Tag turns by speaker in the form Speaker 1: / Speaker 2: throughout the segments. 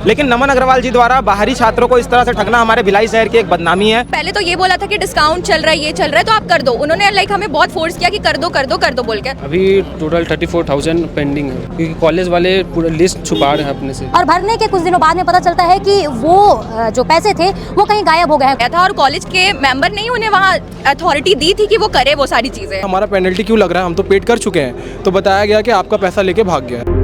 Speaker 1: लेकिन नमन अग्रवाल जी द्वारा बाहरी छात्रों को इस तरह से ठगना हमारे भिलाई शहर की एक बदनामी है।
Speaker 2: पहले तो ये बोला था कि डिस्काउंट चल रहा है, ये चल रहा है तो आप कर दो। उन्होंने लाइक हमें बहुत फोर्स किया कि कर दो कर दो कर दो बोल के।
Speaker 3: अभी टोटल 34,000 पेंडिंग है क्योंकि कॉलेज वाले पूरा लिस्ट छुपा रहे हैं अपने से।
Speaker 4: और भरने के कुछ दिनों बाद में पता चलता है कि वो जो पैसे थे वो कहीं गायब हो गए
Speaker 2: था और कॉलेज के मेंबर नहीं उन्हें वहाँ अथॉरिटी दी थी कि वो करे वो सारी चीजें।
Speaker 5: हमारा पेनल्टी क्यों लग रहा है, हम तो पेड कर चुके हैं, तो बताया गया कि आपका पैसा लेके भाग गया है।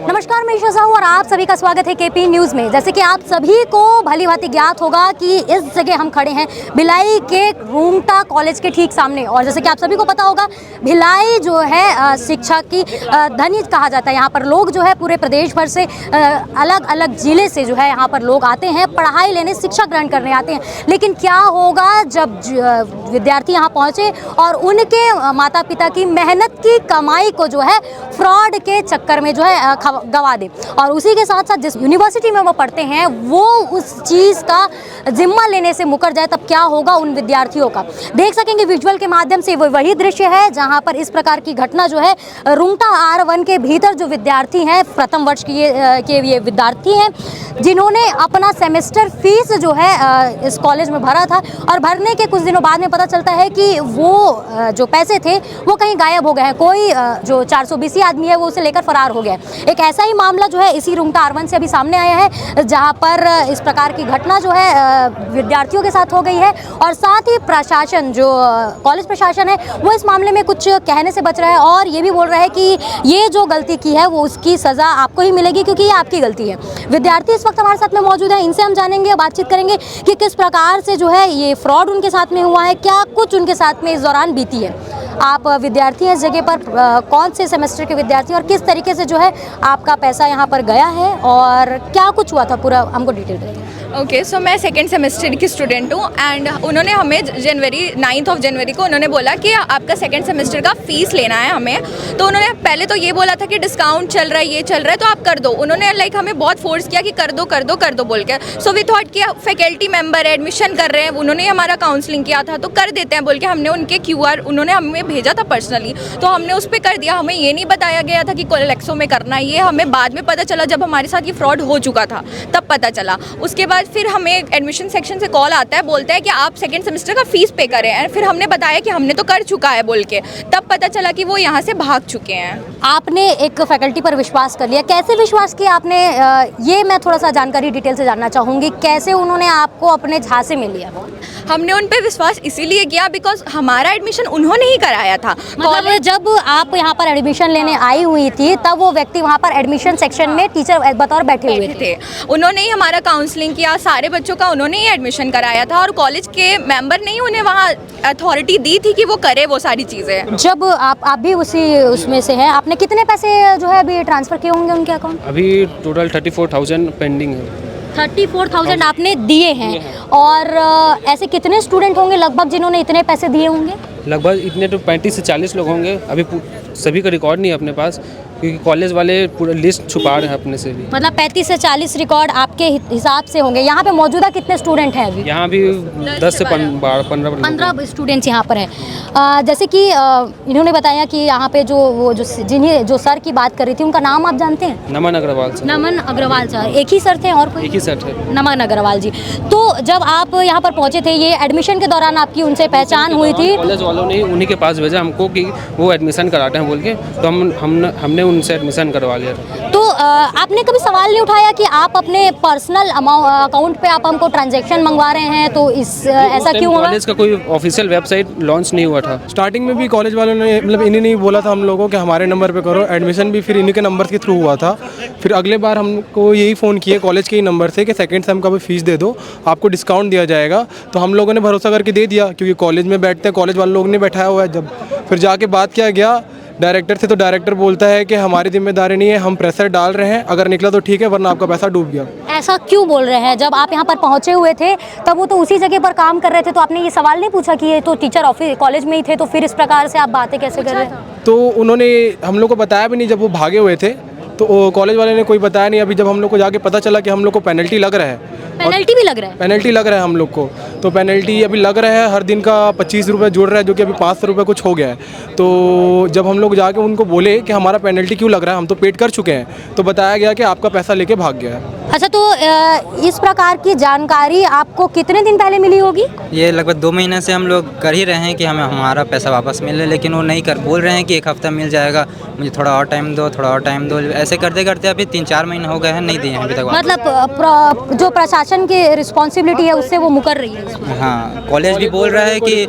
Speaker 4: नमस्कार, मैं ईशा साहू और आप सभी का स्वागत है केपी न्यूज़ में। जैसे कि आप सभी को भली भांति ज्ञात होगा कि इस जगह हम खड़े हैं भिलाई के रूंगटा कॉलेज के ठीक सामने। और जैसे कि आप सभी को पता होगा, भिलाई जो है शिक्षा की धनी कहा जाता है। यहाँ पर लोग जो है पूरे प्रदेश भर से अलग अलग ज़िले से जो है यहाँ पर लोग आते हैं, पढ़ाई लेने, शिक्षा ग्रहण करने आते हैं। लेकिन क्या होगा जब विद्यार्थी यहाँ पहुँचे और उनके माता पिता की मेहनत की कमाई को जो है फ्रॉड के चक्कर में जो है गवा दे, और उसी के साथ साथ जिस यूनिवर्सिटी में वो पढ़ते हैं वो उस चीज़ का जिम्मा लेने से मुकर जाए, तब क्या होगा उन विद्यार्थियों का। देख सकेंगे विजुअल के माध्यम से वो वही दृश्य है जहां पर इस प्रकार की घटना जो है रूंगटा R1 के भीतर जो विद्यार्थी हैं, प्रथम वर्ष के ये विद्यार्थी हैं जिन्होंने अपना सेमेस्टर फीस जो है इस कॉलेज में भरा था, और भरने के कुछ दिनों बाद में पता चलता है कि वो जो पैसे थे वो कहीं गायब हो गए हैं। कोई जो 420 आदमी है वो उसे लेकर फरार हो गया। एक ऐसा ही मामला जो है इसी रूंगटा R1 से अभी सामने आया है, जहां पर इस प्रकार की घटना जो है विद्यार्थियों के साथ हो गई है। और साथ ही प्रशासन, जो कॉलेज प्रशासन है, वो इस मामले में कुछ कहने से बच रहा है और ये भी बोल रहा है कि ये जो गलती की है वो उसकी सज़ा आपको ही मिलेगी क्योंकि ये आपकी गलती है। विद्यार्थी इस वक्त हमारे साथ में मौजूद है, इनसे हम जानेंगे, बातचीत करेंगे कि किस प्रकार से जो है ये फ्रॉड उनके साथ में हुआ है, क्या कुछ उनके साथ में इस दौरान बीती है। आप विद्यार्थी हैं इस जगह पर, कौन से सेमेस्टर के विद्यार्थी और किस तरीके से जो है आपका पैसा यहाँ पर गया है और क्या कुछ हुआ था, पूरा हमको डिटेल करेंगे।
Speaker 2: ओके, सो मैं सेकेंड सेमेस्टर की स्टूडेंट हूँ एंड उन्होंने हमें 9 जनवरी को उन्होंने बोला कि आपका सेकेंड सेमेस्टर का फ़ीस लेना है हमें। तो उन्होंने पहले तो ये बोला था कि डिस्काउंट चल रहा है, ये चल रहा है तो आप कर दो। उन्होंने लाइक हमें बहुत फोर्स किया कि कर दो कर दो कर दो बोल के। सो वी थॉट कि फैकल्टी मेंबर एडमिशन कर रहे हैं, उन्होंने हमारा काउंसलिंग किया था तो कर देते हैं बोल के हमने उनके QR उन्होंने हमें भेजा था पर्सनली, तो हमने उस पर कर दिया। हमें ये नहीं बताया गया था कि कोलेक्सो में करना है, ये हमें बाद में पता चला जब हमारे साथ ये फ्रॉड हो चुका था तब पता चला। उसके बाद फिर हमें एडमिशन सेक्शन से कॉल आता है, बोलता है कि आप सेकेंड सेमेस्टर का फीस पे करें, एंड फिर हमने बताया कि हमने तो कर चुका है बोल के, तब पता चला कि वो यहाँ से भाग चुके हैं।
Speaker 4: आपने एक फैकल्टी पर विश्वास कर लिया, कैसे विश्वास किया आपने? ये मैं थोड़ा सा जानकारी डिटेल से जानना चाहूँगी, कैसे उन्होंने आपको अपने झांसे में लिया?
Speaker 2: हमने उन पे विश्वास इसीलिए किया बिकॉज हमारा एडमिशन उन्होंने ही कराया था।
Speaker 4: मतलब जब आप यहाँ पर एडमिशन लेने आई हुई थी तब वो व्यक्ति वहाँ पर एडमिशन सेक्शन में टीचर बतौर बैठे हुए थे।
Speaker 2: उन्होंने ही हमारा काउंसलिंग किया, सारे बच्चों का उन्होंने ही एडमिशन कराया था और कॉलेज के मेंबर नहीं उन्हें वहाँ अथॉरिटी दी थी कि वो करे वो सारी चीज़ें।
Speaker 4: जब आप भी उसमें से हैं, आपने कितने पैसे जो है अभी ट्रांसफ़र किए होंगे उनके अकाउंट?
Speaker 3: अभी टोटल 34,000 पेंडिंग है।
Speaker 4: 34,000 आपने दिए हैं। और ऐसे कितने स्टूडेंट होंगे लगभग जिन्होंने इतने पैसे दिए होंगे?
Speaker 3: लगभग इतने तो 35 से 40 लोग होंगे। अभी सभी का रिकॉर्ड नहीं है अपने पास क्योंकि कॉलेज वाले पूरा लिस्ट छुपा रहे हैं अपने से भी।
Speaker 4: मतलब 35 से 40 रिकॉर्ड आपके हिसाब से होंगे। यहाँ पे मौजूदा कितने स्टूडेंट हैं अभी?
Speaker 3: यहाँ भी 10 से 15
Speaker 4: स्टूडेंट्स यहाँ पर हैं। जैसे कि इन्होंने बताया कि यहाँ पे जो सर की बात कर रही थी, उनका नाम आप जानते हैं?
Speaker 3: नमन अग्रवाल सर।
Speaker 4: नमन अग्रवाल सर एक ही सर थे और कोई?
Speaker 3: एक ही सर थे,
Speaker 4: नमन अग्रवाल जी। तो जब आप यहाँ पर पहुँचे थे, ये एडमिशन के दौरान आपकी उनसे पहचान हुई थी?
Speaker 3: कॉलेज वालों ने उन्हीं के पास भेजा हमको कि वो एडमिशन कराते हैं बोल के, तो हमने उनसे एडमिशन करवा लिया।
Speaker 4: तो आपने कभी सवाल नहीं उठाया कि आप अपने पर्सनल अकाउंट पे आप हमको ट्रांजैक्शन मंगवा रहे हैं, तो ऐसा क्यों हुआ?
Speaker 3: कॉलेज का कोई ऑफिशियल वेबसाइट लॉन्च नहीं हुआ था।
Speaker 5: स्टार्टिंग में भी कॉलेज वालों ने मतलब इन्हीं नहीं बोला था हम लोगों कि हमारे नंबर पे करो एडमिशन, भी फिर इन्हीं के नंबर के थ्रू हुआ था। फिर अगले बार हमको यही फ़ोन किए कॉलेज के ही नंबर से कि सेकेंड सेम का भी फीस दे दो, आपको डिस्काउंट दिया जाएगा। तो हम लोगों ने भरोसा करके दे दिया क्योंकि कॉलेज में बैठते हैं, कॉलेज वाले लोग ने बैठाया हुआ है। जब फिर जाके बात किया गया डायरेक्टर से, तो डायरेक्टर बोलता है कि हमारी जिम्मेदारी नहीं है, हम प्रेशर डाल रहे हैं, अगर निकला तो ठीक है वरना आपका पैसा डूब गया।
Speaker 4: ऐसा क्यों बोल रहे हैं? जब आप यहाँ पर पहुँचे हुए थे तब वो तो उसी जगह पर काम कर रहे थे, तो आपने ये सवाल नहीं पूछा कि ये तो टीचर ऑफिस कॉलेज में ही थे, तो फिर इस प्रकार से आप बातें कैसे कर रहे हैं?
Speaker 5: तो उन्होंने हम लोग को बताया भी नहीं जब वो भागे हुए थे, तो कॉलेज वाले ने कोई बताया नहीं। अभी जब हम लोग को जाके पता चला कि हम लोग को पेनल्टी लग रहा है
Speaker 4: पेनल्टी भी लग रहा है?
Speaker 5: पेनल्टी लग रहा है हम लोग को, तो पेनल्टी अभी लग रहा है, हर दिन का 25 रुपये जुड़ रहा है, जो कि अभी 500 रुपये कुछ हो गया है। तो जब हम लोग जाके उनको बोले कि हमारा पेनल्टी क्यों लग रहा है, हम तो पेड कर चुके हैं, तो बताया गया कि आपका पैसा लेके भाग गया है।
Speaker 4: अच्छा, तो इस प्रकार की जानकारी आपको कितने दिन पहले मिली होगी?
Speaker 6: ये लगभग 2 महीने से हम लोग कर ही रहे हैं कि हमें हमारा पैसा वापस मिले, लेकिन वो नहीं कर, बोल रहे हैं कि 1 हफ्ता मिल जाएगा, मुझे थोड़ा और टाइम दो, थोड़ा और टाइम दो। ऐसे करते करते अभी 3-4 महीने हो गए हैं, नहीं दिए हैं अभी तक वापस।
Speaker 4: मतलब जो प्रशासन की रिस्पॉन्सिबिलिटी है उससे वो मुकर रही है।
Speaker 6: हाँ, कॉलेज भी बोल रहा है कि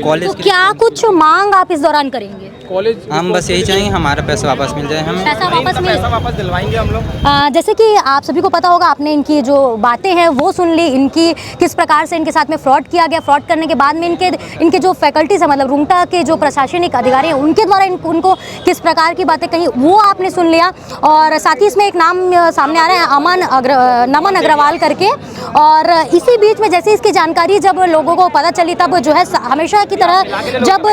Speaker 6: कॉलेज
Speaker 4: तो क्या कुछ मांग आप इस दौरान करेंगे?
Speaker 5: कॉलेज
Speaker 6: हम बस यही चाहेंगे हमारा पैसा वापस मिल जाए, हमें
Speaker 4: पैसा वापस
Speaker 1: दिलवाएंगे हम लोग।
Speaker 4: जैसे कि आप सभी को पता होगा, आपने इनकी जो बातें हैं वो सुन ली, इनकी किस प्रकार से इनके साथ में फ्रॉड किया गया। फ्रॉड करने के बाद में इनके जो फैकल्टीज है, मतलब रुंगटा के जो प्रशासनिक अधिकारी हैं, उनके द्वारा उनको किस प्रकार की बातें कही वो आपने सुन लिया। और साथ ही इसमें एक नाम सामने आ रहा है, नमन अग्रवाल करके। और इसी बीच में जैसे इसकी जानकारी जब लोगों को पता चली, तब जो है हमेशा की तरह जब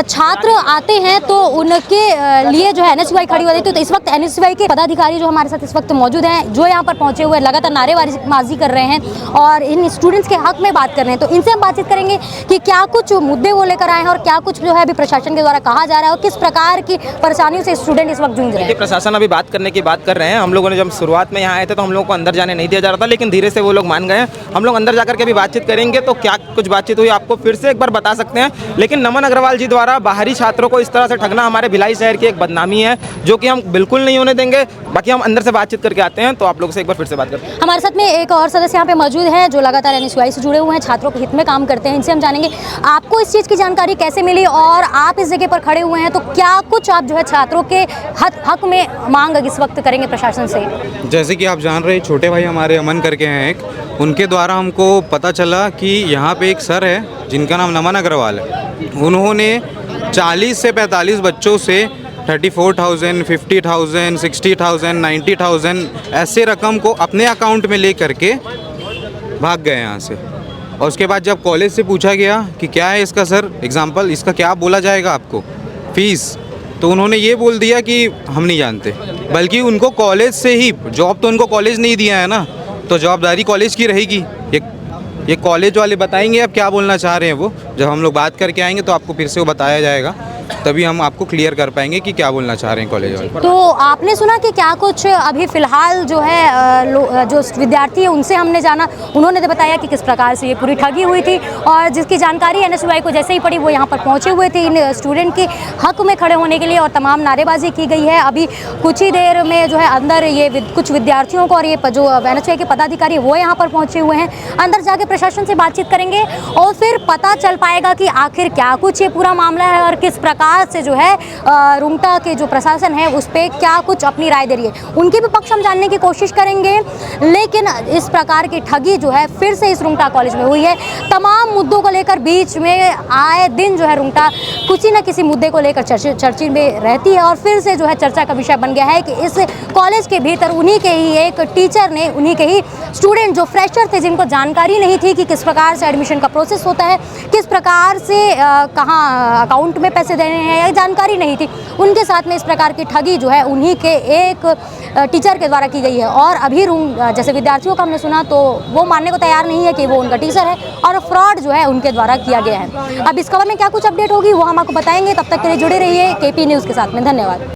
Speaker 4: छात्र आते हैं तो उनके लिए जो है NSY खड़ी हो जाती है। तो इस वक्त NSY के पदाधिकारी जो हमारे साथ इस वक्त मौजूद हैं, जो यहाँ पर पहुंचे हुए लगातार नारेबाजी कर रहे हैं और इन स्टूडेंट्स के हक में बात कर रहे हैं। तो इनसे हम बातचीत करेंगे कि क्या कुछ मुद्दे वो लेकर आए हैं और क्या कुछ जो है अभी प्रशासन के द्वारा कहा जा रहा है और किस प्रकार की परेशानियों से स्टूडेंट इस वक्त जूझ रहे हैं।
Speaker 1: प्रशासन अभी बात करने की बात कर रहे हैं। हम लोगों ने जब शुरुआत में यहाँ आए थे तो हम लोगों को अंदर जाने नहीं दिया जा रहा था, लेकिन धीरे से वो लोग मान गए हैं। हम लोग अंदर जाकर के भी बातचीत करेंगे, तो क्या कुछ बातचीत हुई आपको फिर से एक बार बता सकते हैं। लेकिन नमन अग्रवाल जी द्वारा बाहरी छात्रों को इस तरह से ठगना हमारे भिलाई शहर की एक बदनामी है, जो कि हम बिल्कुल नहीं होने देंगे। बाकी हम अंदर से बातचीत करके आते हैं, तो आप लोगों से एक बार फिर से बात करते हैं।
Speaker 4: हमारे साथ में एक और सदस्य यहाँ पे मौजूद है जो लगातार NSY से जुड़े हुए हैं, छात्रों के हित में काम करते हैं। इनसे हम जानेंगे आपको इस चीज़ की जानकारी कैसे मिली और आप इस जगह पर खड़े हुए हैं, तो क्या कुछ आप जो है छात्रों के हक में मांग इस वक्त करेंगे प्रशासन से?
Speaker 7: जैसे कि आप जान रहे, छोटे भाई हमारे अमन करके हैं एक, उनके द्वारा हमको पता चला कि यहाँ पे एक सर है जिनका नाम नमन अग्रवाल है। उन्होंने 40 से 45 बच्चों से 34,000, 50,000, 60,000, 90,000 ऐसे रकम को अपने अकाउंट में ले करके भाग गए यहाँ से। और उसके बाद जब कॉलेज से पूछा गया कि क्या है इसका सर एग्जाम्पल, इसका क्या बोला जाएगा आपको फीस, तो उन्होंने ये बोल दिया कि हम नहीं जानते। बल्कि उनको कॉलेज से ही जॉब, तो उनको कॉलेज नहीं दिया है ना, तो जवाबदारी कॉलेज की रहेगी। ये कॉलेज वाले बताएंगे अब क्या बोलना चाह रहे हैं वो। जब हम लोग बात करके आएंगे तो आपको फिर से वो बताया जाएगा, तभी हम आपको क्लियर कर पाएंगे कि क्या बोलना चाह रहे हैं कॉलेज वाले।
Speaker 4: तो आपने सुना कि क्या कुछ अभी फ़िलहाल जो है जो विद्यार्थी है उनसे हमने जाना, उन्होंने तो बताया कि किस प्रकार से ये पूरी ठगी हुई थी और जिसकी जानकारी NSY को जैसे ही पड़ी वो यहाँ पर पहुँचे हुए थे इन स्टूडेंट के हक में खड़े होने के लिए, और तमाम नारेबाजी की गई है। अभी कुछ ही देर में जो है अंदर ये कुछ विद्यार्थियों को और ये जो NSY के पदाधिकारी वो यहाँ पर पहुँचे हुए हैं। अंदर जाके प्रशासन से बातचीत करेंगे और फिर पता चल पाएगा कि आखिर क्या कुछ ये पूरा मामला है और किस प्रकार से जो है रुंगटा के जो प्रशासन है उस पर क्या कुछ अपनी राय दे रही है। उनके भी पक्ष हम जानने की कोशिश करेंगे, लेकिन इस प्रकार की ठगी जो है फिर से इस रुंगटा कॉलेज में हुई है। तमाम मुद्दों को लेकर बीच में आए दिन जो है रुंगटा किसी न किसी मुद्दे को लेकर चर्चा में रहती है और फिर से जो है चर्चा का विषय बन गया है कि इस कॉलेज के भीतर उन्हीं के ही एक टीचर ने, उन्हीं के ही स्टूडेंट जो फ्रेशर थे, जिनको जानकारी नहीं थी कि किस प्रकार से एडमिशन का प्रोसेस होता है, किस प्रकार से कहाँ अकाउंट में पैसे देने हैं, या जानकारी नहीं थी, उनके साथ में इस प्रकार की ठगी जो है उन्हीं के एक टीचर के द्वारा की गई है। और अभी जैसे विद्यार्थियों का हमने सुना तो वो मानने को तैयार नहीं है कि वो उनका टीचर है और फ्रॉड जो है उनके द्वारा किया गया है। अब इस खबर में क्या कुछ अपडेट होगी वो हम आपको बताएंगे। तब तक के लिए जुड़े रहिए KP न्यूज़ के साथ में। धन्यवाद।